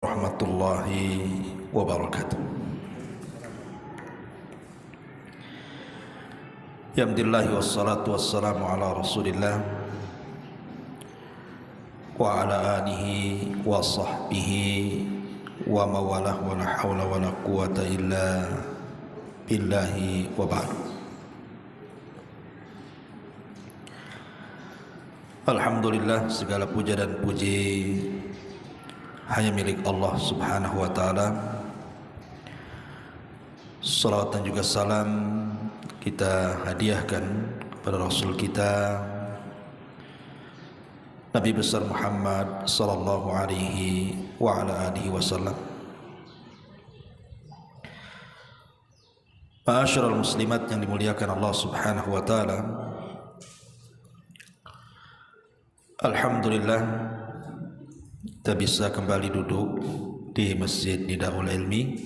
Warahmatullahi wabarakatuh. Alhamdulillah wassalatu wassalamu ala Rasulillah wa ala alihi wa sahbihi wa mawalah wa la hawla wa la quwata illa billahi wa ba'd. Alhamdulillah, segala puja dan puji hanya milik Allah subhanahu wa ta'ala. Salawat dan juga salam kita hadiahkan kepada Rasul kita Nabi besar Muhammad sallallahu alaihi wa ala alihi wasallam. Ma'asyiral muslimat yang dimuliakan Allah subhanahu wa ta'ala, alhamdulillah kita bisa kembali duduk di Masjid Nidaul Ilmi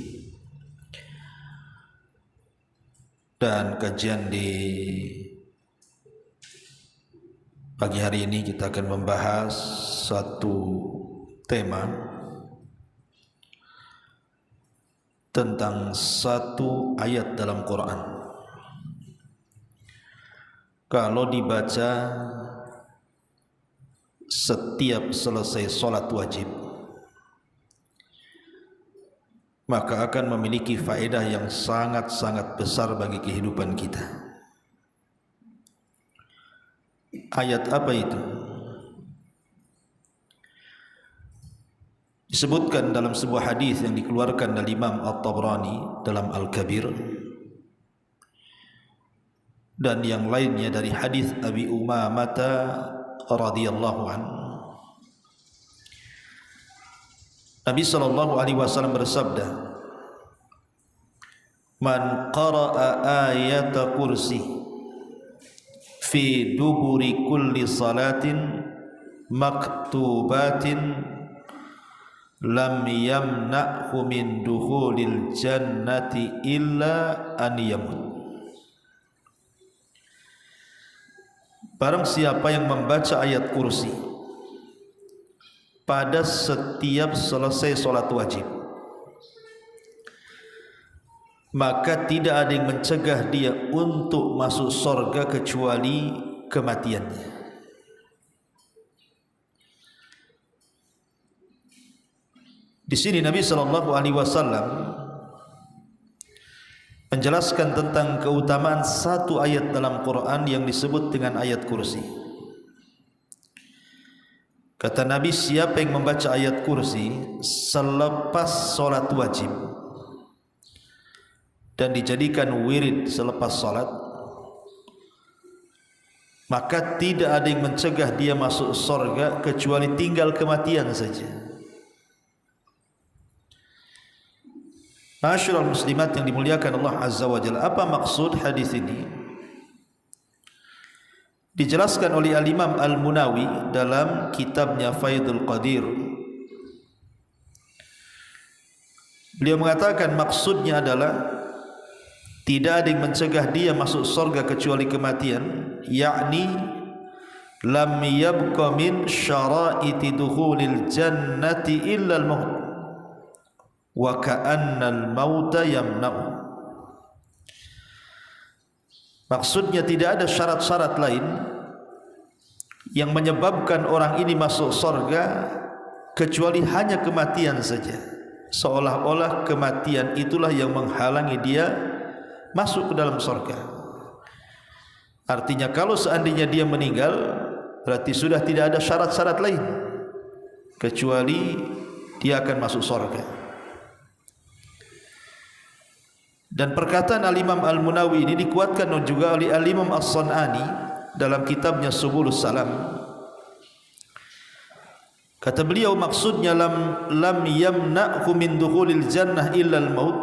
dan kajian di pagi hari ini kita akan membahas satu tema tentang satu ayat dalam Quran. Kalau dibaca setiap selesai solat wajib, maka akan memiliki faedah yang sangat-sangat besar bagi kehidupan kita. Ayat apa itu? Disebutkan dalam sebuah hadis yang dikeluarkan dari Imam At-Tabrani dalam Al-Kabir, dan yang lainnya dari hadis Abi Umamah radhiyallahu anhu. Nabi sallallahu alaihi wasallam bersabda, "Man qara'a ayata kursi fi duburi kulli salatin maktubatin lam yamna'hu min dukhulil jannati illa an yamut." Barang siapa yang membaca ayat kursi pada setiap selesai solat wajib, maka tidak ada yang mencegah dia untuk masuk surga kecuali kematiannya. Di sini Nabi sallallahu alaihi wasallam menjelaskan tentang keutamaan satu ayat dalam Quran yang disebut dengan ayat kursi. Kata Nabi, siapa yang membaca ayat kursi selepas solat wajib dan dijadikan wirid selepas solat, maka tidak ada yang mencegah dia masuk surga kecuali tinggal kematian saja. Ma'asyiral muslimat yang dimuliakan Allah azza wa jalla, apa maksud hadis ini? Dijelaskan oleh Al-Imam Al-Munawi dalam kitabnya Faidul Qadir. Beliau mengatakan maksudnya adalah tidak ada yang mencegah dia masuk surga kecuali kematian, yakni lam yabqa min syara'iti dukhulil jannati illa al-maut wa ka'annal mauta yamna'u. Maksudnya tidak ada syarat-syarat lain yang menyebabkan orang ini masuk surga kecuali hanya kematian saja. Seolah-olah kematian itulah yang menghalangi dia masuk ke dalam surga. Artinya kalau seandainya dia meninggal, berarti sudah tidak ada syarat-syarat lain kecuali dia akan masuk surga. Dan perkataan Al-Imam Al-Munawi ini dikuatkan juga oleh Al-Imam As-San'ani dalam kitabnya Subulus Salam. Kata beliau maksudnya lam yamna'hu min dukhulil jannah illa al-maut.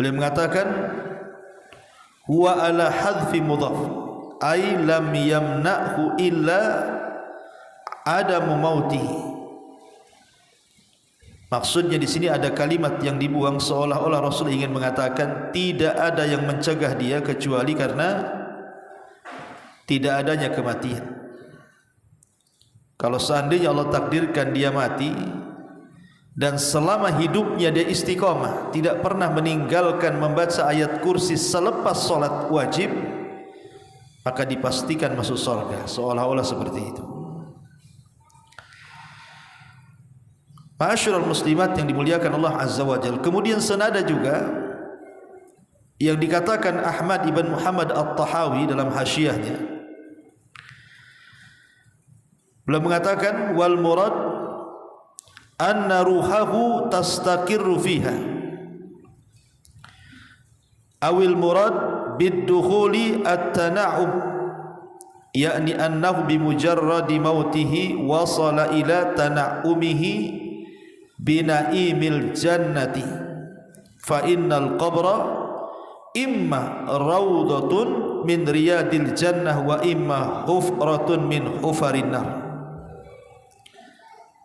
Beliau mengatakan huwa ala hadfi mudhaf, ay lam yamna'hu illa adamu mautihi. Maksudnya di sini ada kalimat yang dibuang seolah-olah Rasul ingin mengatakan tidak ada yang mencegah dia kecuali karena tidak adanya kematian. Kalau seandainya Allah takdirkan dia mati dan selama hidupnya dia istiqamah, tidak pernah meninggalkan membaca ayat kursi selepas solat wajib, maka dipastikan masuk surga, seolah-olah seperti itu. Ma'asyiral muslimat yang dimuliakan Allah Azza wa Jalla. Kemudian senada juga yang dikatakan Ahmad ibn Muhammad At-Tahawi dalam hasyiahnya. Beliau mengatakan wal murad anna ruhahu tastaqirru fiha, awil murad bid-dukhuli at-tana'um, yakni annahu bimujarradi mautihi wasala ila tana'umihi bina'imil jannati, fa innal qabra imma rawdatun min riyadil jannah wa imma hufratun min hufarin nar.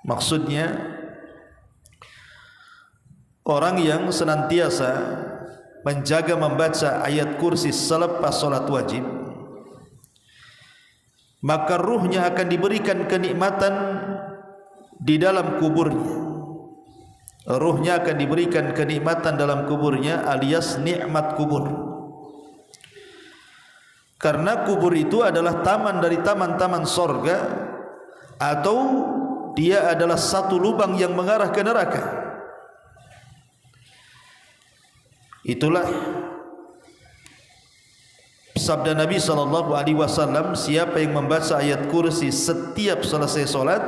Maksudnya, orang yang senantiasa menjaga membaca ayat kursi selepas solat wajib, maka ruhnya akan diberikan kenikmatan di dalam kuburnya. Ruhnya akan diberikan kenikmatan dalam kuburnya, alias nikmat kubur. Karena kubur itu adalah taman dari taman-taman sorga, atau dia adalah satu lubang yang mengarah ke neraka. Itulah sabda Nabi SAW, siapa yang membaca ayat kursi setiap selesai solat,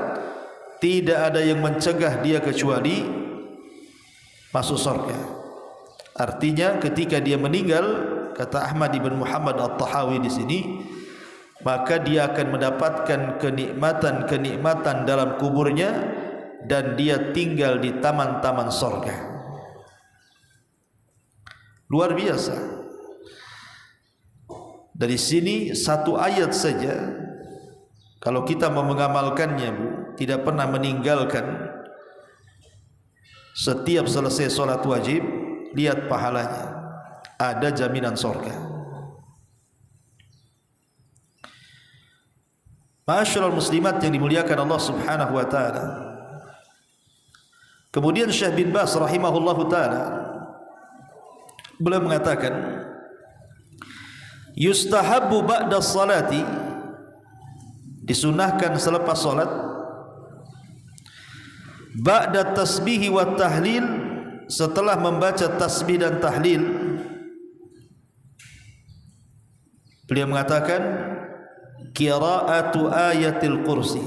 tidak ada yang mencegah dia kecuali masuk surga. Artinya ketika dia meninggal, kata Ahmad ibn Muhammad At-Tahawi di sini, maka dia akan mendapatkan kenikmatan-kenikmatan dalam kuburnya dan dia tinggal di taman-taman surga. Luar biasa. Dari sini satu ayat saja, kalau kita mau mengamalkannya, Bu, tidak pernah meninggalkan, setiap selesai solat wajib, lihat pahalanya, ada jaminan surga. Ma'asyiral muslimat yang dimuliakan Allah Subhanahu wa taala. Kemudian Syekh bin Baz rahimahullahu taala, beliau mengatakan, yustahabbu ba'da salati, disunahkan selepas salat, ba'da tasbihi wa tahlil, setelah membaca tasbih dan tahlil, beliau mengatakan qira'atu ayatil kursi,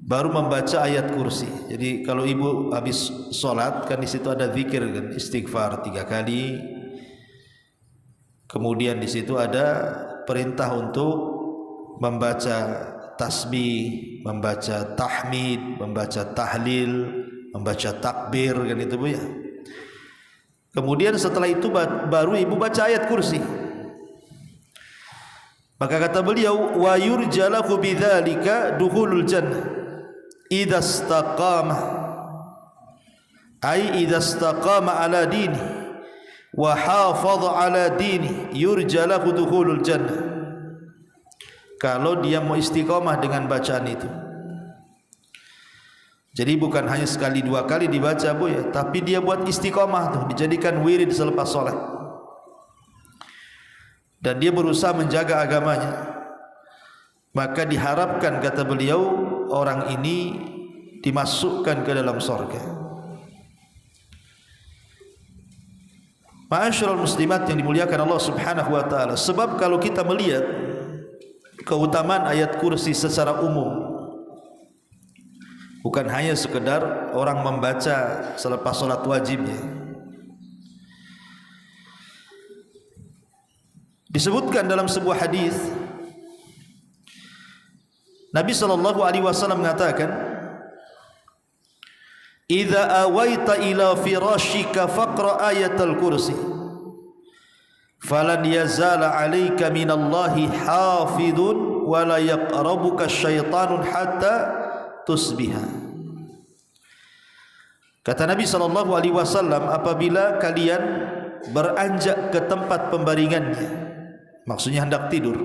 baru membaca ayat kursi. Jadi kalau ibu habis sholat, kan di situ ada zikir, kan, istighfar 3 kali. Kemudian di situ ada perintah untuk membaca tasbih, membaca tahmid, membaca tahlil, membaca takbir, kan itu, Bu, ya. Kemudian setelah itu baru ibu baca ayat kursi. Maka kata beliau, wa yurjalahu bidzalika dukhulul jannah idza istaqama, ay idza istaqama ala dini wa hafadha ala dini, yurjalahu dukhulul jannah. Kalau dia mau istiqamah dengan bacaan itu. Jadi bukan hanya sekali 2 kali dibaca, Bu, ya, tapi dia buat istiqamah tuh, dijadikan wirid selepas sholat. Dan dia berusaha menjaga agamanya. Maka diharapkan, kata beliau, orang ini dimasukkan ke dalam surga. Ma'asyiral muslimat yang dimuliakan Allah Subhanahu wa taala. Sebab kalau kita melihat keutamaan ayat kursi secara umum, bukan hanya sekedar orang membaca selepas sholat wajibnya. Disebutkan dalam sebuah hadis, Nabi SAW mengatakan, idza awaita ila firashika faqra ayatal kursi falan yazala alayka minallahi hafidun wa la yaqrabuka syaitanun hatta tusbiha. Kata Nabi SAW, apabila kalian beranjak ke tempat pembaringannya, maksudnya hendak tidur,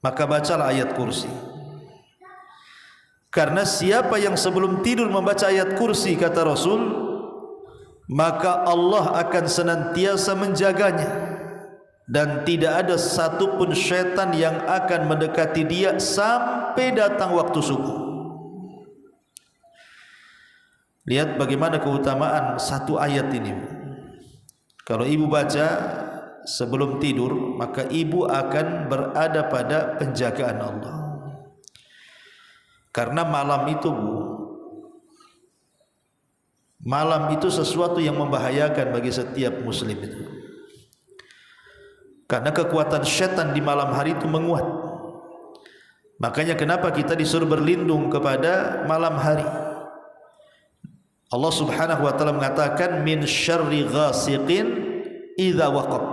maka bacalah ayat kursi. Karena siapa yang sebelum tidur membaca ayat kursi, kata Rasul, maka Allah akan senantiasa menjaganya, dan tidak ada satupun syaitan yang akan mendekati dia sampai datang waktu subuh. Lihat bagaimana keutamaan satu ayat ini. Kalau ibu baca sebelum tidur, maka ibu akan berada pada penjagaan Allah. Karena malam itu, Bu, malam itu sesuatu yang membahayakan bagi setiap muslim itu. Karena kekuatan syaitan di malam hari itu menguat. Makanya kenapa kita disuruh berlindung kepada malam hari. Allah Subhanahu wa taala mengatakan min syarri ghasiqin idza waqab.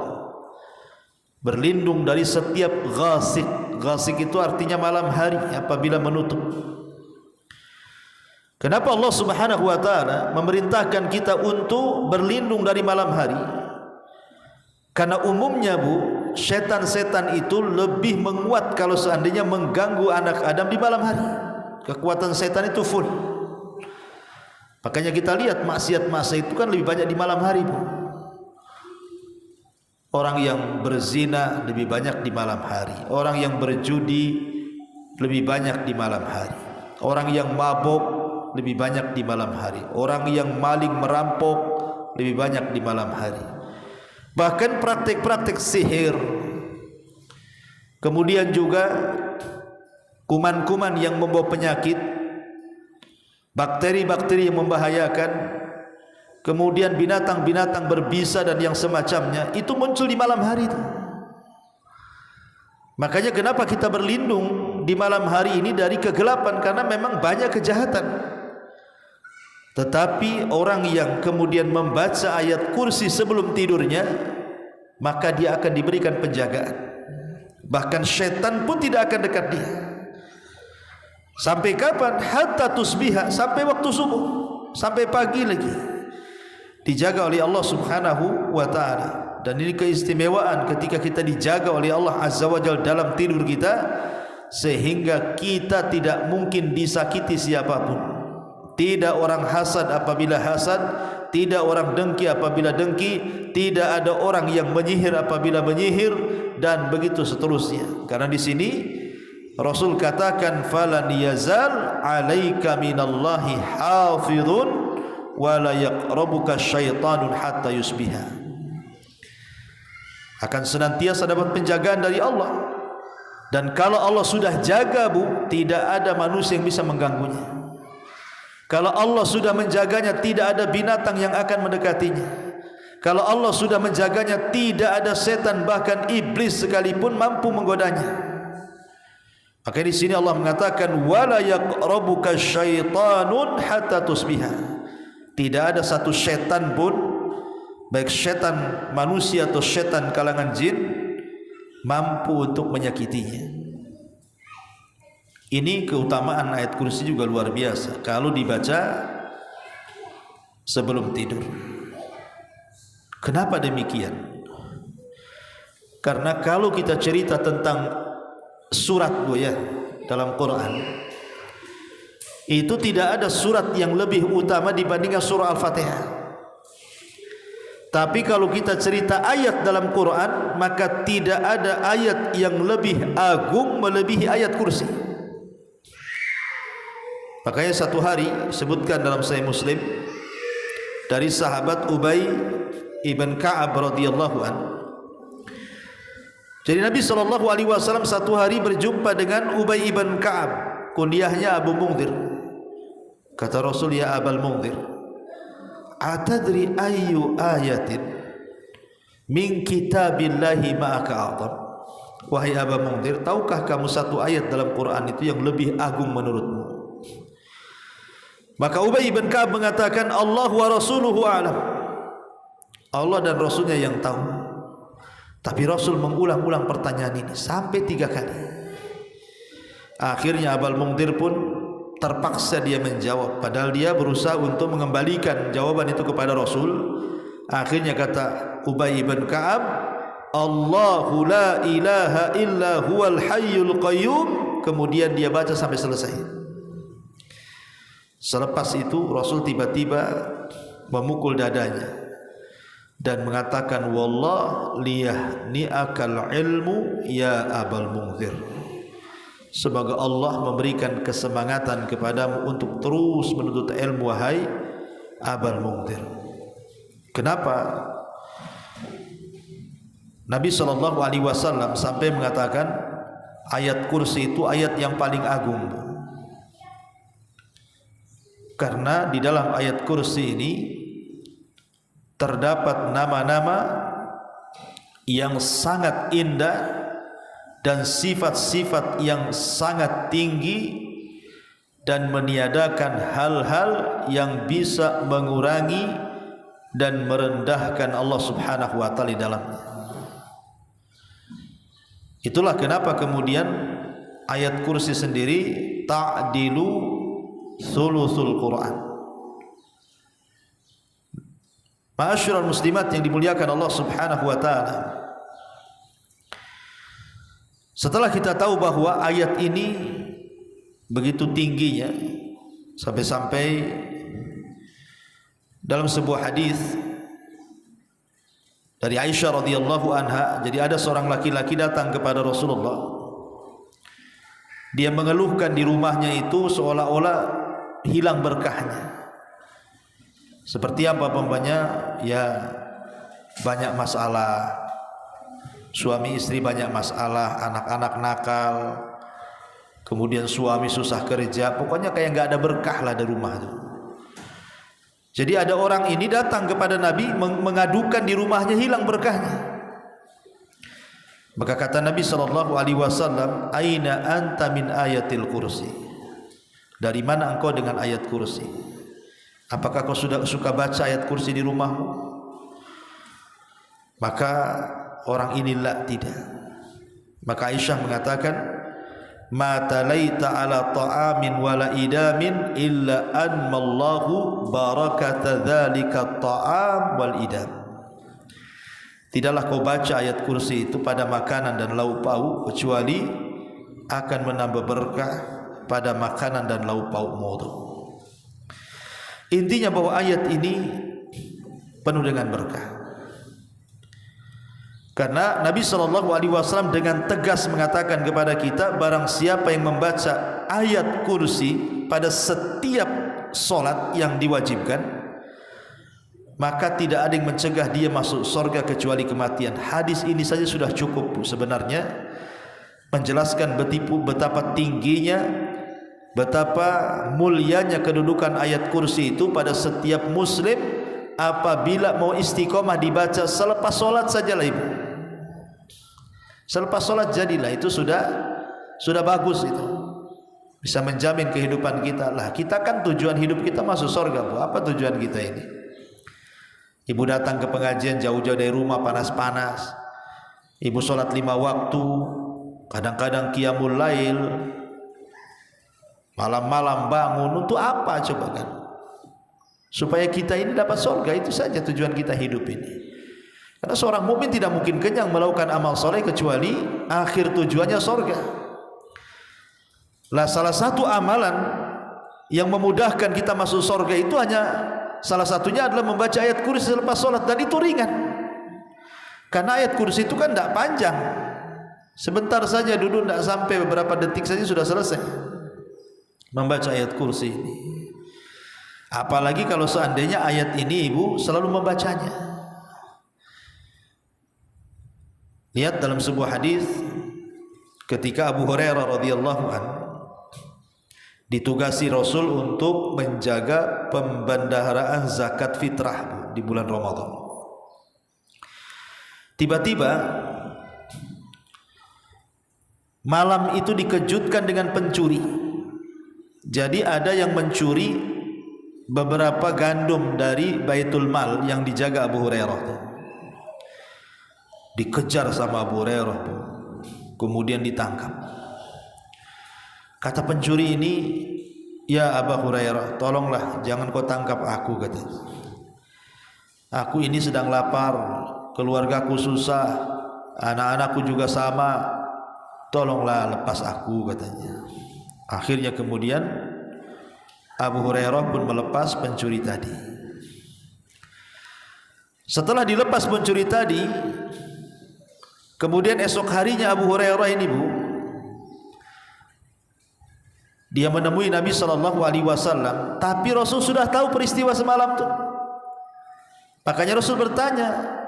Berlindung dari setiap ghasiq. Ghasiq itu artinya malam hari apabila menutup. Kenapa Allah Subhanahu wa taala memerintahkan kita untuk berlindung dari malam hari? Karena umumnya, Bu, setan-setan itu lebih menguat kalau seandainya mengganggu anak Adam di malam hari. Kekuatan setan itu full. Makanya kita lihat maksiat-maksiat itu kan lebih banyak di malam hari, Bu. Orang yang berzina lebih banyak di malam hari. Orang yang berjudi lebih banyak di malam hari. Orang yang mabuk lebih banyak di malam hari. Orang yang maling merampok lebih banyak di malam hari. Bahkan praktik-praktik sihir, kemudian juga kuman-kuman yang membawa penyakit, bakteri-bakteri yang membahayakan, kemudian binatang-binatang berbisa dan yang semacamnya, itu muncul di malam hari itu. Makanya kenapa kita berlindung di malam hari ini dari kegelapan, karena memang banyak kejahatan. Tetapi orang yang kemudian membaca ayat kursi sebelum tidurnya, maka dia akan diberikan penjagaan. Bahkan syaitan pun tidak akan dekat dia. Sampai kapan? Hatta tusbiha, sampai waktu subuh, sampai pagi lagi. Dijaga oleh Allah Subhanahu wa taala. Dan ini keistimewaan ketika kita dijaga oleh Allah Azza wa Jalla dalam tidur kita, sehingga kita tidak mungkin disakiti siapapun. Tidak orang hasad apabila hasad, tidak orang dengki apabila dengki, tidak ada orang yang menyihir apabila menyihir, dan begitu seterusnya. Karena di sini Rasul katakan falan yazal 'alaika minallahi hafizun wa la yaqrabuka syaitanun hatta yusbiha. Akan senantiasa dapat penjagaan dari Allah. Dan kalau Allah sudah jaga, Bu, tidak ada manusia yang bisa mengganggunya. Kalau Allah sudah menjaganya, tidak ada binatang yang akan mendekatinya. Kalau Allah sudah menjaganya, tidak ada setan, bahkan iblis sekalipun mampu menggodanya. Maka di sini Allah mengatakan wala yaqrabuka syaitanun hatta tusbiha. Tidak ada satu setan pun, baik setan manusia atau setan kalangan jin, mampu untuk menyakitinya. Ini keutamaan ayat kursi juga luar biasa kalau dibaca sebelum tidur. Kenapa demikian? Karena kalau kita cerita tentang surat, Bu, ya, dalam Quran, itu tidak ada surat yang lebih utama dibandingkan surah Al-Fatihah. Tapi kalau kita cerita ayat dalam Quran, maka tidak ada ayat yang lebih agung melebihi ayat kursi. Makanya satu hari disebutkan dalam Sahih Muslim dari sahabat Ubay ibn Ka'ab radhiyallahu an. Jadi Nabi SAW satu hari berjumpa dengan Ubay ibn Ka'ab, kunyahnya Abu Mundhir. Kata Rasul, ya Abul Mundhir, atadri ayyu ayatin min kitabillahi ma'aka a'zam. Wahai Abu Mundhir, tahukah kamu satu ayat dalam Quran itu yang lebih agung menurutmu? Maka Ubay bin Ka'ab mengatakan, Allah wa rasuluhu a'lam. Allah dan Rasulnya yang tahu. Tapi Rasul mengulang-ulang pertanyaan ini sampai 3 kali. Akhirnya Abul Mundhir pun terpaksa dia menjawab, padahal dia berusaha untuk mengembalikan jawaban itu kepada Rasul. Akhirnya kata Ubay bin Ka'ab, Allahu la ilaha illa huwal hayyul qayyum, kemudian dia baca sampai selesai. Selepas itu Rasul tiba-tiba memukul dadanya dan mengatakan, wallah liyahni'akal ilmu ya Abal Munzir, semoga Allah memberikan kesemangatan kepadamu untuk terus menuntut ilmu wahai Abal Munzir. Kenapa? Nabi SAW sampai mengatakan ayat kursi itu ayat yang paling agung, karena di dalam ayat kursi ini terdapat nama-nama yang sangat indah dan sifat-sifat yang sangat tinggi, dan meniadakan hal-hal yang bisa mengurangi dan merendahkan Allah Subhanahu wa taala di dalamnya. Itulah kenapa kemudian ayat kursi sendiri ta'dilu thuluthul Quran. Ma'asyiral muslimat yang dimuliakan Allah Subhanahu wa taala, setelah kita tahu bahwa ayat ini begitu tingginya, sampai-sampai dalam sebuah hadis dari Aisyah radhiyallahu anha, jadi ada seorang laki-laki datang kepada Rasulullah. Dia mengeluhkan di rumahnya itu seolah-olah hilang berkahnya. Seperti apa umpamanya? Ya, banyak masalah, suami istri banyak masalah, anak-anak nakal, kemudian suami susah kerja, pokoknya kayak nggak ada berkah lah di rumah itu. Jadi ada orang ini datang kepada Nabi mengadukan di rumahnya hilang berkahnya. Maka kata Nabi SAW, aina anta min ayatil kursi, dari mana engkau dengan ayat kursi? Apakah kau sudah suka baca ayat kursi di rumahmu? Maka orang inilah tidak. Maka Aisyah mengatakan, ma talaita ala ta'amin wala idamin illa anmallahu barakata dzalika ta'am wal idam. Tidaklah kau baca ayat kursi itu pada makanan dan lauk pauk, kecuali akan menambah berkah pada makanan dan lauk paukmu itu. Intinya bahwa ayat ini penuh dengan berkah, karena Nabi SAW dengan tegas mengatakan kepada kita, barang siapa yang membaca ayat kursi pada setiap solat yang diwajibkan, maka tidak ada yang mencegah dia masuk surga kecuali kematian. Hadis ini saja sudah cukup sebenarnya menjelaskan betapa tingginya, betapa mulianya kedudukan ayat kursi itu pada setiap muslim apabila mau istiqomah dibaca selepas solat sajalah ibu. Selepas solat jadilah, itu sudah bagus, itu bisa menjamin kehidupan kita. Lah kita kan tujuan hidup kita masuk surga, Bu. Apa tujuan kita ini? Ibu datang ke pengajian jauh-jauh dari rumah, panas-panas, ibu solat 5 waktu, kadang-kadang qiyamul lail, malam-malam bangun, untuk apa coba kan? Supaya kita ini dapat surga, itu saja tujuan kita hidup ini. Karena seorang mukmin tidak mungkin kenyang melakukan amal soleh kecuali akhir tujuannya surga. Lah salah satu amalan yang memudahkan kita masuk surga itu hanya salah satunya adalah membaca ayat kursi selepas solat, dan itu ringan. Karena ayat kursi itu kan tidak panjang, sebentar saja duduk, tidak sampai beberapa detik saja sudah selesai membaca ayat kursi ini. Apalagi kalau seandainya ayat ini ibu selalu membacanya. Lihat dalam sebuah hadis ketika Abu Hurairah radhiyallahu anhu ditugasi Rasul untuk menjaga pembendaharaan zakat fitrah di bulan Ramadan. Tiba-tiba malam itu dikejutkan dengan pencuri. Jadi ada yang mencuri beberapa gandum dari Baitul Mal yang dijaga Abu Hurairah. Dikejar sama Abu Hurairah, kemudian ditangkap. Kata pencuri ini, ya Abu Hurairah, tolonglah jangan kau tangkap aku, katanya. Aku ini sedang lapar, keluargaku susah, anak-anakku juga sama, tolonglah lepas aku, katanya. Akhirnya kemudian Abu Hurairah pun melepas pencuri tadi. Setelah dilepas pencuri tadi, kemudian esok harinya Abu Hurairah ini, Bu, dia menemui Nabi SAW, tapi Rasul sudah tahu peristiwa semalam itu. Makanya Rasul bertanya,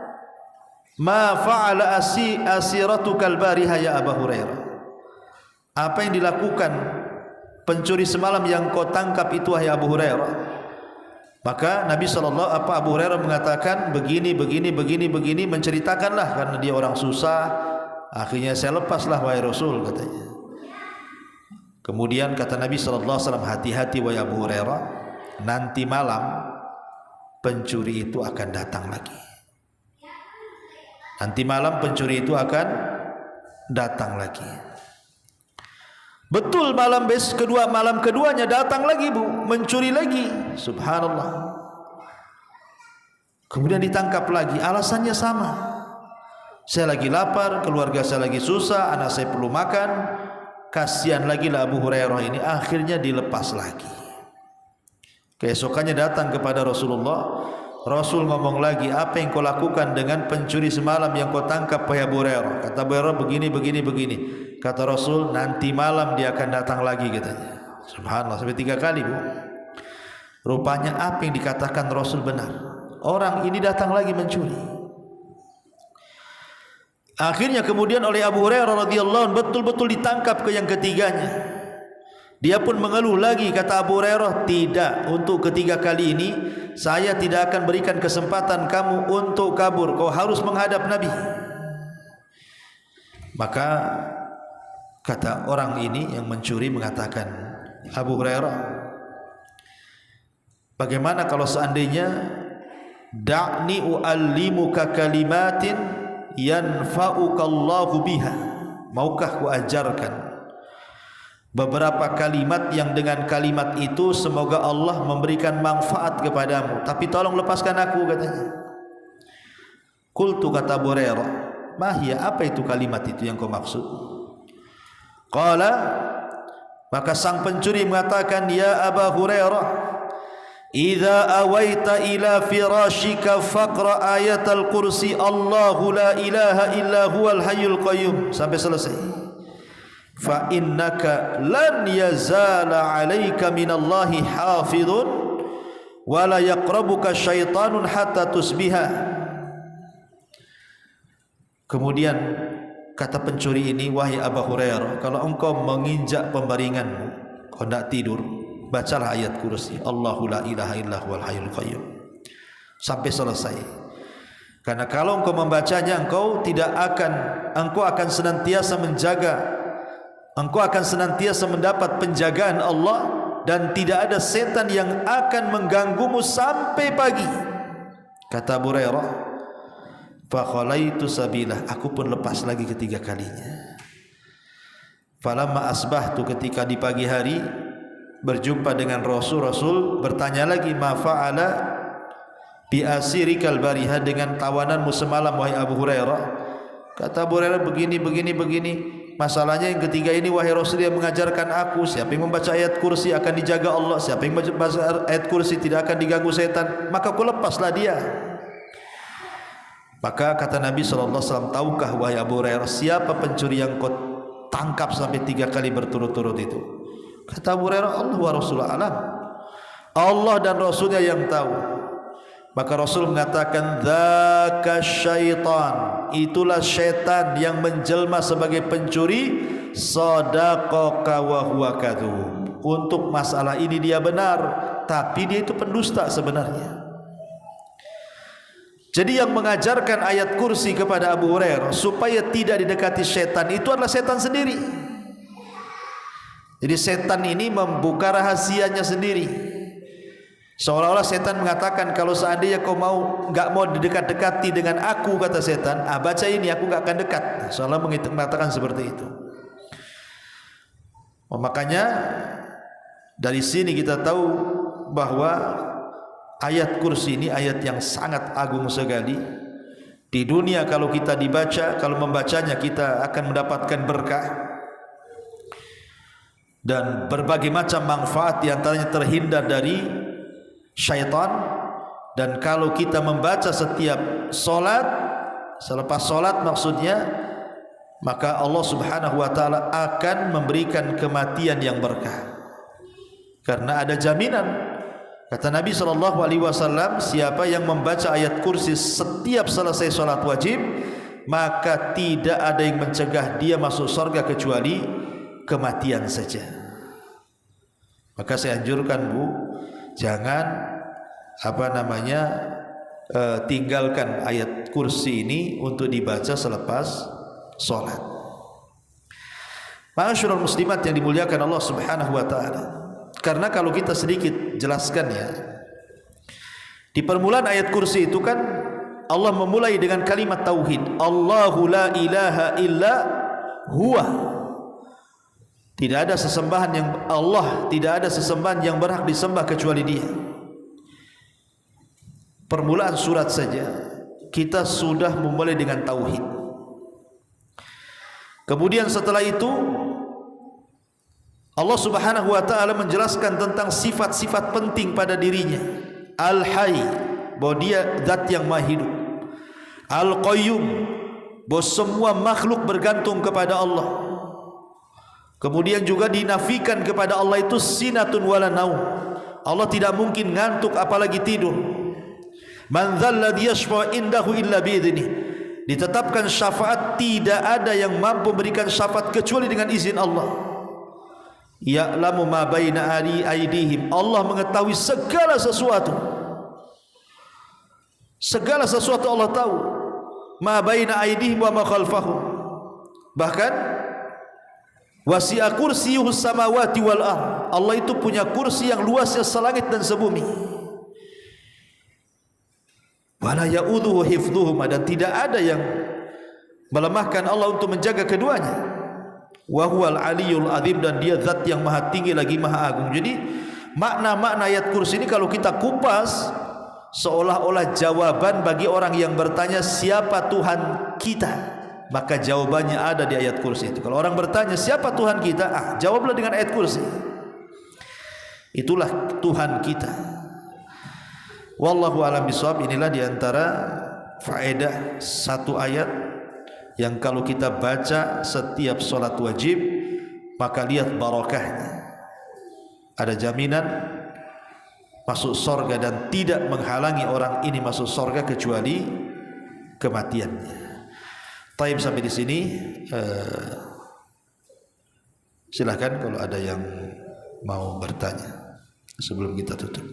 ma fa'ala asiratukal bariha ya Abu Hurairah, apa yang dilakukan pencuri semalam yang kau tangkap itu wahai Abu Hurairah? Maka Nabi Abu Hurairah mengatakan begini, menceritakanlah karena dia orang susah. Akhirnya saya lepaslah wahai Rasul, katanya. Kemudian kata Nabi SAW, hati-hati wahai Abu Hurairah, nanti malam pencuri itu akan datang lagi. Nanti malam pencuri itu akan datang lagi. Betul, malam keduanya datang lagi, Bu, mencuri lagi. Subhanallah. Kemudian ditangkap lagi, alasannya sama. Saya lagi lapar, keluarga saya lagi susah, anak saya perlu makan. Kasihan lagi lah Abu Hurairah ini. Akhirnya dilepas lagi. Keesokannya datang kepada Rasulullah. Rasul ngomong lagi, apa yang kau lakukan dengan pencuri semalam yang kau tangkap wahai Abu Hurairah? Kata Abu Hurairah begini. Kata Rasul, nanti malam dia akan datang lagi, katanya. Subhanallah, sampai 3 kali, Bu. Rupanya apa yang dikatakan Rasul benar. Orang ini datang lagi mencuri. Akhirnya kemudian oleh Abu Hurairah radhiyallahu anhu betul-betul ditangkap ke yang ketiganya. Dia pun mengeluh lagi, kata Abu Hurairah, tidak, untuk ketiga kali ini saya tidak akan berikan kesempatan kamu untuk kabur, kau harus menghadap Nabi. Maka kata orang ini yang mencuri mengatakan, Abu Hurairah, bagaimana kalau seandainya da'ni u'allimuka kalimatin yanfa'ukallahu biha, maukah ku ajarkan beberapa kalimat yang dengan kalimat itu semoga Allah memberikan manfaat kepadamu, tapi tolong lepaskan aku, katanya. Qultu, kata Abu Hurairah, mahia, apa itu kalimat itu yang kau maksud? Qala, maka sang pencuri mengatakan, ya Abu Hurairah, idza awaita ila firashika faqra ayatal kursi Allahu la ilaha illa huwal hayyul qayyum, sampai selesai. Fa innaka lan yazala 'alaika minallahi hafizun wa la yaqrabuka syaitanun hatta tusbiha. Kemudian kata pencuri ini, wahai Abu Hurairah, kalau engkau menginjak pembaringanmu, kau tidak tidur, bacalah ayat kursi Allahu la ilaha illa huwal hayyul qayyum sampai selesai. Karena kalau engkau membacanya, engkau akan senantiasa menjaga, engkau akan senantiasa mendapat penjagaan Allah, dan tidak ada setan yang akan mengganggumu sampai pagi. Kata Abu Hurairah, fa khalaitu sabilah, aku pun lepas lagi ketiga kalinya. Falamma asbahtu, ketika di pagi hari berjumpa dengan Rasul bertanya lagi, ma fa'ala bi asirikal bariha, dengan tawananmu semalam wahai Abu Hurairah. Kata Abu Hurairah, begini. Masalahnya yang ketiga ini, wahai Rasul, yang mengajarkan aku, siapa yang membaca ayat kursi akan dijaga Allah, siapa yang membaca ayat kursi tidak akan diganggu setan, maka aku lepaslah dia. Maka kata Nabi SAW, tahukah wahai Abu Hurairah, siapa pencuri yang kau tangkap sampai 3 kali berturut-turut itu? Kata Abu Hurairah, Allah wa Rasulullah alam, Allah dan Rasulnya yang tahu. Maka Rasul mengatakan, dzaka syaitan, itulah syaitan yang menjelma sebagai pencuri, sadaqaka wa huwa kadzub, untuk masalah ini dia benar, tapi dia itu pendusta sebenarnya. Jadi yang mengajarkan ayat kursi kepada Abu Hurairah supaya tidak didekati setan itu adalah setan sendiri. Jadi setan ini membuka rahasianya sendiri. Seolah-olah setan mengatakan, kalau seandainya kau enggak mau didekat-dekati dengan aku, kata setan, baca ini, aku enggak akan dekat. Seolah mengatakan seperti itu. Makanya dari sini kita tahu bahwa ayat kursi ini ayat yang sangat agung sekali, Di dunia kalau kita dibaca, kalau membacanya kita akan mendapatkan berkah dan berbagai macam manfaat, di antaranya terhindar dari syaitan. Dan kalau kita membaca setiap solat, selepas solat maksudnya, maka Allah Subhanahu wa taala akan memberikan kematian yang berkah. Karena ada jaminan. Kata Nabi SAW, siapa yang membaca ayat kursi setiap selesai solat wajib, maka tidak ada yang mencegah dia masuk surga kecuali kematian saja. Maka saya anjurkan Bu, jangan tinggalkan ayat kursi ini untuk dibaca selepas solat. Ma'asyiral muslimat yang dimuliakan Allah Subhanahu wa taala. Karena kalau kita sedikit jelaskan ya, di permulaan ayat kursi itu kan Allah memulai dengan kalimat tauhid. Allahu la ilaha illa huwa. Tidak ada sesembahan yang Allah, tidak ada sesembahan yang berhak disembah kecuali Dia. Permulaan surat saja kita sudah memulai dengan tauhid. Kemudian setelah itu Allah Subhanahu wa taala menjelaskan tentang sifat-sifat penting pada dirinya. Al-Hayy, bahwa Dia zat yang maha hidup. Al-Qayyum, bahwa semua makhluk bergantung kepada Allah. Kemudian juga dinafikan kepada Allah itu sinatun wala naum. Allah tidak mungkin ngantuk apalagi tidur. Man dzalladzi yashfa'u indahu illa bi'idzni. Ditetapkan syafaat, tidak ada yang mampu memberikan syafaat kecuali dengan izin Allah. Ya'lamu ma baina aydihim. Allah mengetahui segala sesuatu. Segala sesuatu Allah tahu. Ma baina aydihim wa ma khalfahum. Bahkan wasi'a kursiyyuhus samawati wal ardh. Allah itu punya kursi yang luasnya selangit dan sebumi. Wala ya'udhuhu hifdhuhuma, dan tidak ada yang melemahkan Allah untuk menjaga keduanya. Wa huwal aliyyul azim, dan Dia zat yang maha tinggi lagi maha agung. Jadi makna-makna ayat kursi ini kalau kita kupas seolah-olah jawaban bagi orang yang bertanya siapa Tuhan kita, maka jawabannya ada di ayat kursi itu. Kalau orang bertanya siapa Tuhan kita, jawablah dengan ayat kursi. Itulah Tuhan kita. Wallahu a'lam bishawab. Inilah diantara faedah satu ayat yang kalau kita baca setiap solat wajib, maka lihat barakahnya. Ada jaminan masuk surga dan tidak menghalangi orang ini masuk surga kecuali kematiannya. Taib, sampai di sini. Silakan kalau ada yang mau bertanya sebelum kita tutup.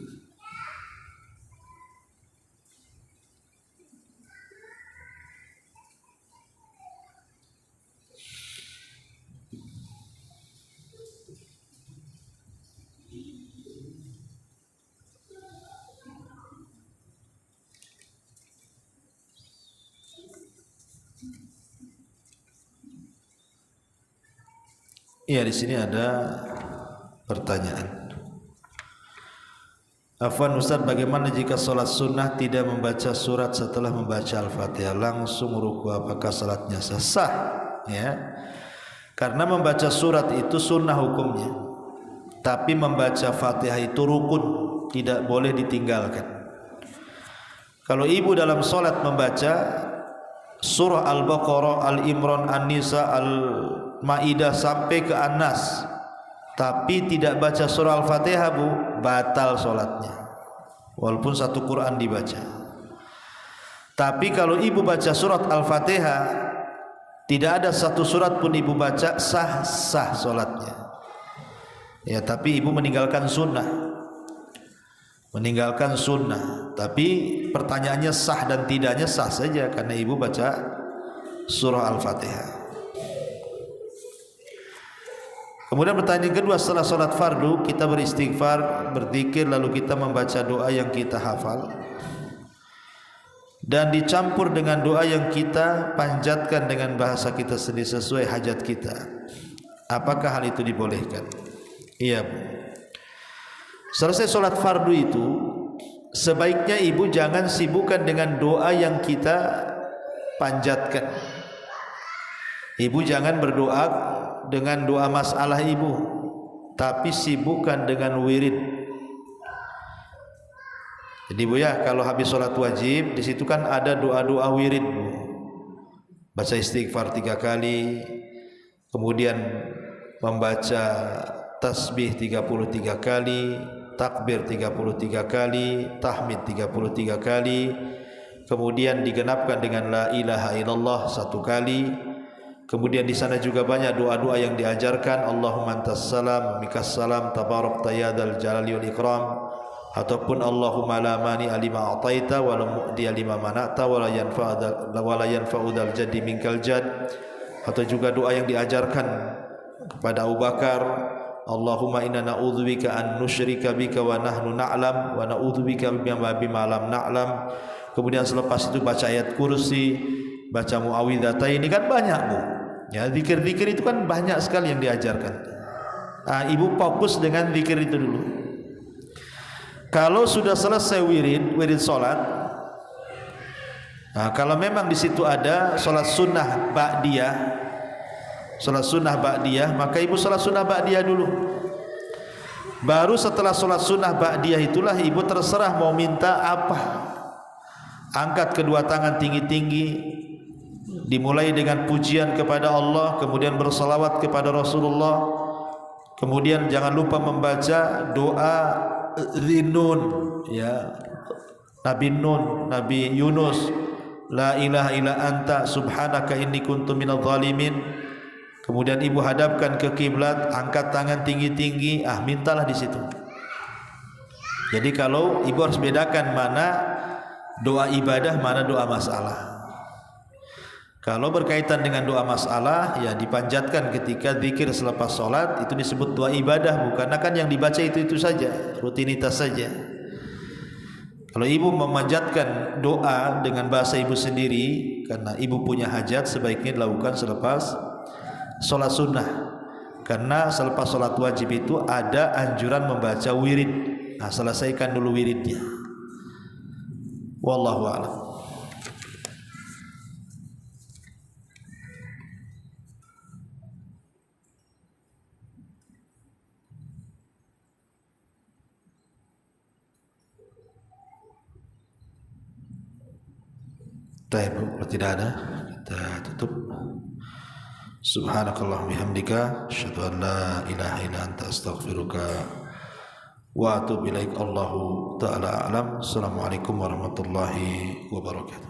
Iya, di sini ada pertanyaan. Afwan Ustaz, bagaimana jika sholat sunnah tidak membaca surat setelah membaca Al-Fatihah, langsung ruku, apakah salatnya sah? Ya, karena membaca surat itu sunnah hukumnya, tapi membaca Fatihah itu rukun, tidak boleh ditinggalkan. Kalau ibu dalam sholat membaca surah Al-Baqarah, Al-Imran, An-Nisa, Al-Maidah sampai ke An-Nas, tapi tidak baca surah Al-Fatihah, Bu, batal sholatnya walaupun satu Quran dibaca. Tapi kalau ibu baca surat Al-Fatihah, tidak ada satu surat pun ibu baca, sah sholatnya. Ya, tapi ibu meninggalkan sunnah. Tapi pertanyaannya sah dan tidaknya sah saja karena ibu baca surah Al-Fatihah. Kemudian pertanyaan kedua, setelah sholat fardu kita beristighfar, berzikir, lalu kita membaca doa yang kita hafal dan dicampur dengan doa yang kita panjatkan dengan bahasa kita sendiri sesuai hajat kita. Apakah hal itu dibolehkan? Iya, Bu. Selesai sholat fardu itu sebaiknya ibu jangan sibukkan dengan doa yang kita panjatkan. Ibu jangan berdoa dengan doa masalah ibu, tapi sibukkan dengan wirid. Jadi Bu ya, kalau habis sholat wajib, di situ kan ada doa-doa wirid Bu. Baca istighfar 3 kali, kemudian membaca tasbih 33 kali, takbir 33 kali, tahmid 33 kali, kemudian digenapkan dengan la ilaha illallah 1 kali. Kemudian di sana juga banyak doa-doa yang diajarkan, Allahumma antas salam, mikas salam, tabarakta ya dzal jalali wal ikram, ataupun Allahumma la mani alima a'taita wa la mu'ti lima mana'ta wa la yanfa'u dzal jaddi minkal jadd. Atau juga doa yang diajarkan kepada Abu Bakar, Allahumma inna na'udzubika an nusyrika bika wa nahnu na'lam wa na'udzubika bima lam na'lam. Kemudian selepas itu baca ayat kursi, baca muawwidzatain, ini kan banyak Bu. Ya, zikir-zikir itu kan banyak sekali yang diajarkan. Ibu fokus dengan zikir itu dulu. Kalau sudah selesai wirid salat, kalau memang di situ ada salat sunnah ba'diyah, maka ibu salat sunnah ba'diyah dulu. Baru setelah salat sunnah ba'diyah itulah ibu terserah mau minta apa. Angkat kedua tangan tinggi-tinggi, dimulai dengan pujian kepada Allah, kemudian bersalawat kepada Rasulullah, kemudian jangan lupa membaca doa Zinun, ya, Nabi Nun, Nabi Yunus, la ilaha illa anta subhanaka inni kuntu minadh dhalimin. Kemudian ibu hadapkan ke kiblat, angkat tangan tinggi-tinggi, mintalah di situ. Jadi kalau ibu harus bedakan mana doa ibadah, mana doa masalah. Kalau berkaitan dengan doa masalah, ya dipanjatkan ketika zikir selepas sholat, itu disebut doa ibadah, bukan kan yang dibaca itu saja, rutinitas saja. Kalau ibu memanjatkan doa dengan bahasa ibu sendiri, karena ibu punya hajat, sebaiknya dilakukan selepas sholat sunnah. Karena selepas sholat wajib itu ada anjuran membaca wirid. Selesaikan dulu wiridnya. Wallahu a'lam. Baik, kalau tidak ada, kita tutup. Subhanakallah bihamdika, asyhadu an la ilaha illa anta astaghfiruka wa atubu ilaik. Allahu ta'ala a'lam. Assalamualaikum warahmatullahi wabarakatuh.